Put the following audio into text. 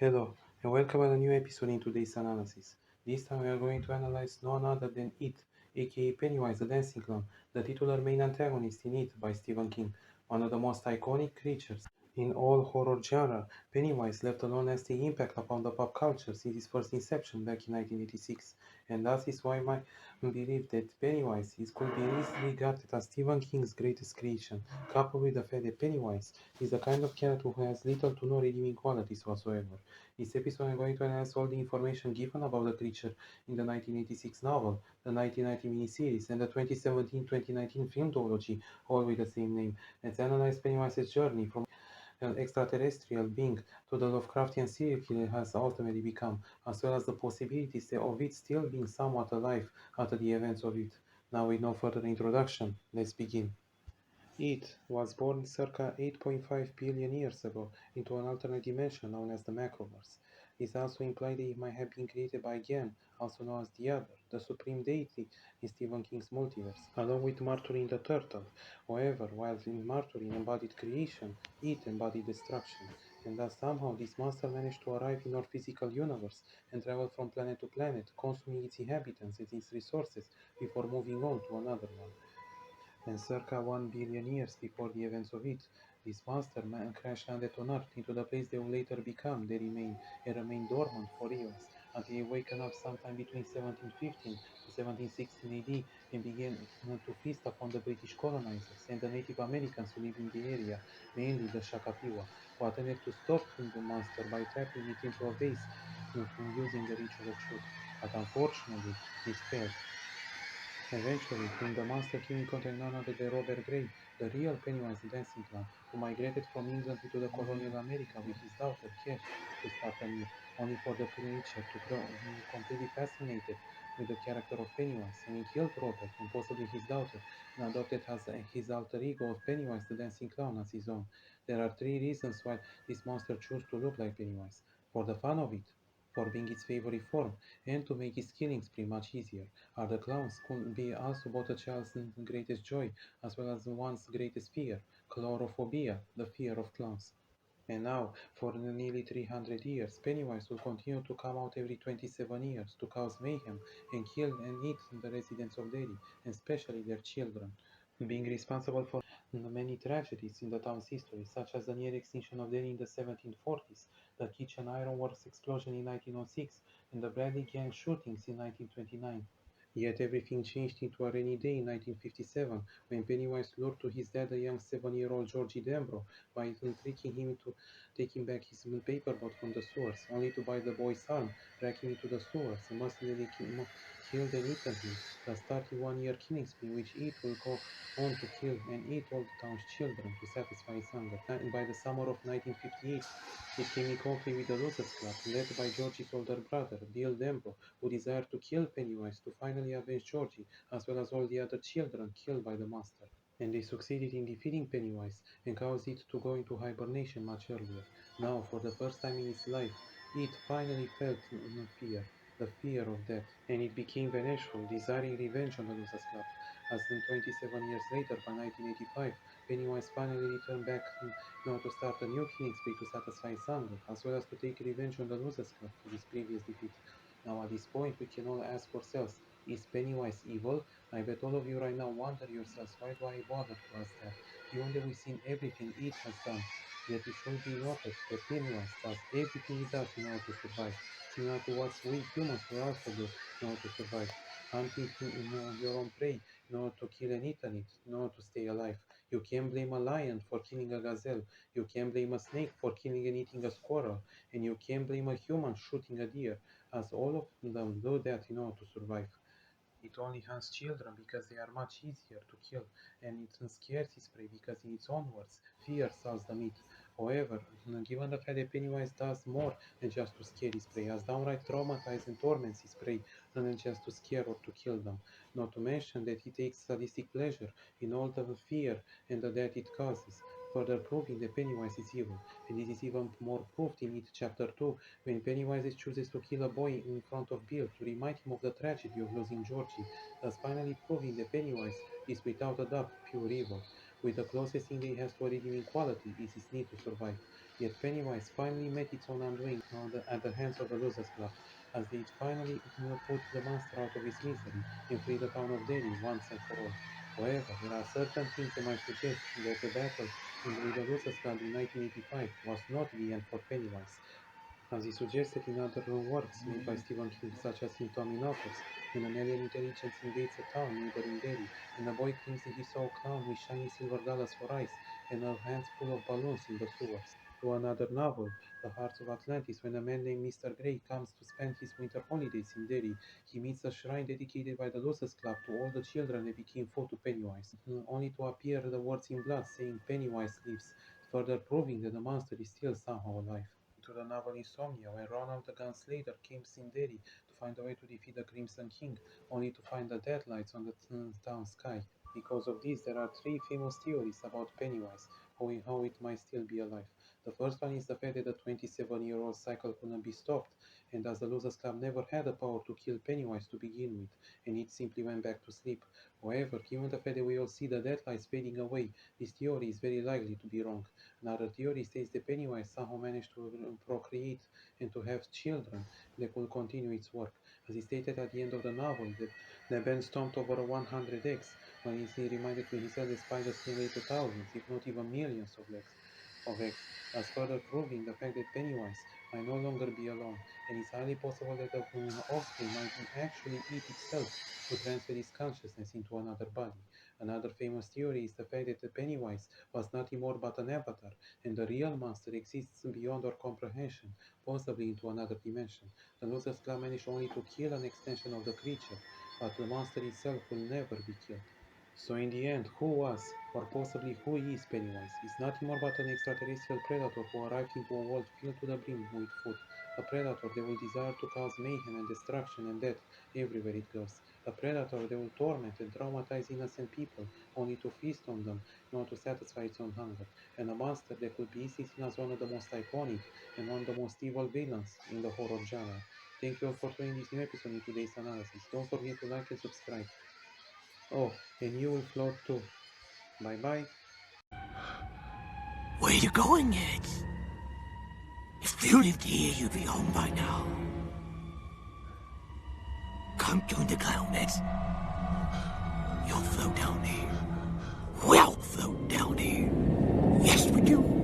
Hello, and welcome to a new episode in today's analysis. This time we are going to analyze none other than It, aka Pennywise the Dancing Clown, the titular main antagonist in It by Stephen King, one of the most iconic creatures in all horror genre. Pennywise left a long-lasting impact upon the pop culture since his first inception back in 1986, and that is why my belief that Pennywise is could be easily regarded as Stephen King's greatest creation, coupled with the fact that Pennywise is the kind of character who has little to no redeeming qualities whatsoever. This episode I'm going to analyze all the information given about the creature in the 1986 novel, the 1990 miniseries, and the 2017-2019 film duology, all with the same name. Let's analyze Pennywise's journey from an extraterrestrial being to the Lovecraftian serial killer has ultimately become, as well as the possibilities of it still being somewhat alive after the events of it. Now, with no further introduction, let's begin. It was born circa 8.5 billion years ago into an alternate dimension known as the Macroverse. This also implied that it might have been created by Gen, also known as the Other, the supreme deity in Stephen King's multiverse, along with Marturin the Turtle. However, while Marturin embodied creation, it embodied destruction, and thus somehow this monster managed to arrive in our physical universe and travel from planet to planet, consuming its inhabitants and its resources before moving on to another one. And circa 1 billion years before the events of it, this monster man crash landed on Earth into the place they would later become. They remained dormant for eons until they waken up sometime between 1715 to 1716 AD and began to feast upon the British colonizers and the Native Americans who lived in the area, mainly the Shakapiwa, who attempted to stop the monster by trapping it into a vase using the ritual of truth. But unfortunately, this failed. Eventually, when the monster came in contact none other than Robert Gray, the real Pennywise the Dancing Clown, who migrated from England into the colonial America with his daughter, Cash, to start anew, only for the creature to grow completely fascinated with the character of Pennywise, and he killed Robert and possibly his daughter, and adopted as his alter ego of Pennywise the Dancing Clown as his own. There are three reasons why this monster chose to look like Pennywise. For the fun of it, for being its favorite form, and to make his killing spree much easier. Other clowns could be also both a child's greatest joy as well as one's greatest fear, chlorophobia, the fear of clowns. And now, for nearly 300 years, Pennywise will continue to come out every 27 years to cause mayhem and kill and eat the residents of Delhi, and especially their children, being responsible for many tragedies in the town's history, such as the near extinction of Delhi in the 1740s, the Kitchen Ironworks explosion in 1906, and the Bradley Gang shootings in 1929. Yet everything changed into a rainy day in 1957 when Pennywise lured to his death a young 7-year-old Georgie Dembro by tricking him into taking back his paperboat from the sewers, only to bite the boy's arm, drag him into the sewers, and mercilessly killed and eaten him, thus starting 1 year killing spree in which it will go on to kill and eat all the town's children to satisfy his hunger. And by the summer of 1958, it came in conflict with the Losers Club, led by Georgie's older brother, Bill Dembro, who desired to kill Pennywise to finally avenge Georgie, as well as all the other children killed by the monster. And they succeeded in defeating Pennywise and caused it to go into hibernation much earlier. Now, for the first time in its life, it finally felt fear, the fear of death, and it became vengeful, desiring revenge on the Losers Club. As then 27 years later, by 1985, Pennywise finally returned back in order to start a new killing spree to satisfy his hunger, as well as to take revenge on the Losers Club for his previous defeat. Now, at this point, we can all ask ourselves, is Pennywise evil? I bet all of you right now wonder yourselves, why do I bother to ask that? Given that we've seen everything it has done, yet it should be noted that Pennywise does everything it does in order to survive, similar to what we humans will also do in order to survive. Hunting your own prey in order to kill and eat it, in order to stay alive. You can blame a lion for killing a gazelle, you can blame a snake for killing and eating a squirrel, and you can blame a human shooting a deer, as all of them do that in order to survive. It only hunts children because they are much easier to kill, and it scares its prey because, in its own words, fear sells the meat. However, given the fact that Pennywise does more than just to scare his prey, as downright traumatizes and torments his prey, rather than just to scare or to kill them. Not to mention that he takes sadistic pleasure in all the fear and the death it causes, further proving that Pennywise is evil. And this is even more proved in It Chapter 2, when Pennywise chooses to kill a boy in front of Bill to remind him of the tragedy of losing Georgie, thus finally proving that Pennywise is without a doubt pure evil, with the closest thing he has to a redeeming quality is his need to survive. Yet Pennywise finally met its own undoing at the hands of the Losers Club, as they finally put the monster out of his misery and free the town of Derry once and for all. However, there are certain things that might suggest that the battle with the Losers Club in 1985 was not the end for Pennywise, as he suggested in other works made by Stephen King, such as in Tommy Knockers, when an alien intelligence invades a town neighboring Derry, and a boy claims that he saw a clown with shiny silver dollars for eyes and a hands full of balloons in the sewers. To another novel, The Hearts of Atlantis, when a man named Mr. Grey comes to spend his winter holidays in Derry, he meets a shrine dedicated by the Losers Club to all the children that became foe to Pennywise, only to appear the words in blood saying Pennywise lives, further proving that the monster is still somehow alive. To the novel Insomnia, when Ronald the Gunslayer comes in Derry to find a way to defeat the Crimson King, only to find the deadlights on the town sky. Because of this, there are three famous theories about Pennywise, how it might still be alive. The first one is the fact that the 27-year-old cycle couldn't be stopped, and as the Losers Club never had the power to kill Pennywise to begin with, and it simply went back to sleep. However, given the fact that we all see the deadlights fading away, this theory is very likely to be wrong. Another theory states that Pennywise somehow managed to procreate and to have children that could continue its work. As he stated at the end of the novel, the band stomped over 100 eggs, when he reminded to himself that spiders can lay to thousands, if not even millions of eggs, thus further proving the fact that Pennywise might no longer be alone, and it's highly possible that the offspring might actually eat itself to transfer its consciousness into another body. Another famous theory is the fact that the Pennywise was nothing more but an avatar, and the real monster exists beyond our comprehension, possibly into another dimension. The Losers Club managed only to kill an extension of the creature, but the monster itself will never be killed. So in the end, who was, or possibly who is Pennywise, is nothing more but an extraterrestrial predator who arrived into a world filled to the brim with food. A predator that will desire to cause mayhem and destruction and death everywhere it goes. A predator that will torment and traumatize innocent people only to feast on them in order to satisfy its own hunger. And a monster that could be easily seen as one of the most iconic and one of the most evil villains in the horror genre. Thank you all for joining this new episode in today's analysis. Don't forget to like and subscribe. Oh, and you will float too. Bye bye. Where you going, Ed? If you lived here, you'd be home by now. Come join the clown, Ed. You'll float down here. We'll float down here. Yes, we do.